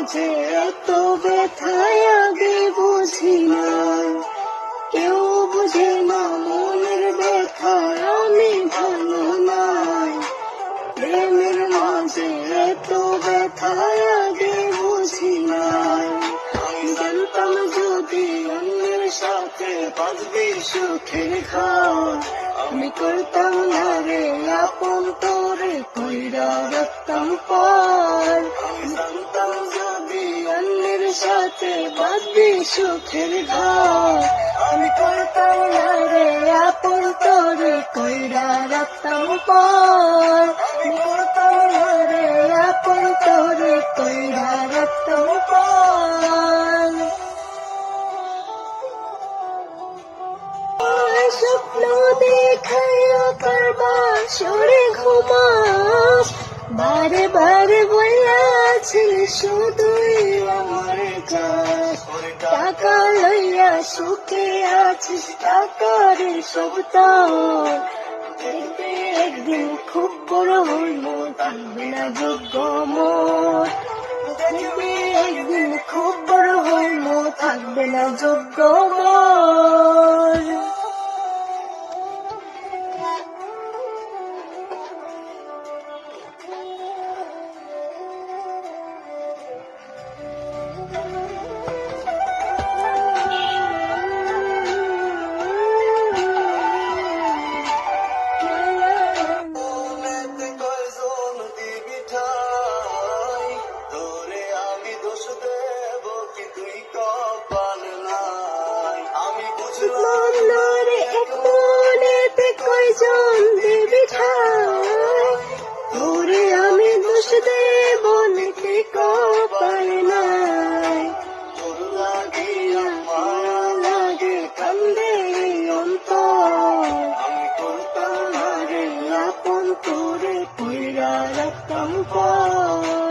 মাঝে এত ব্যথায় আগে বুঝি নাই, কেউ বুঝে না মনের ব্যথা আমি ভালো নাই। প্রেমের মাঝে এত ব্যথায় আগে বুঝি নাই, আমি জানতাম যদি অন্যের সাথে বাঁচবি সুখের ঘর, আমি করতাম না রে আপন তোরে কইরা রাখতাম পর। আমি জানতাম যদি অন্যের সাথে বাঁচবি সুখের ঘর, আমি করতাম না রে আপন তোরে কইরা রাখতাম পর। আমি করতাম না রে আপন তোরে কইরা রাখতাম পর। স্বপ্ন দেখাইয়া কারবার সরে ঘুমাস, বারে বারে বইয়াছি শুধুই আমার কাজ। টাকা লইয়া সুখে আছিস টাকার সব তোর, দেখবি একদিন খুব বড় হইল থাকবে না যোগ্য মোর। দেখবি একদিন খুব বড় হইল থাকবে না যোগ্য মোর। মনরে এক মনেতে কয়জন দিবি ঠাই, তোরে আমি দোষ দেব নাকি কপাল নাই। তোর লাগিয়া মায়া লাগে কান্দে অন্তর, আমি করতাম না রে আপন তোরে কইরা রাখতাম পর।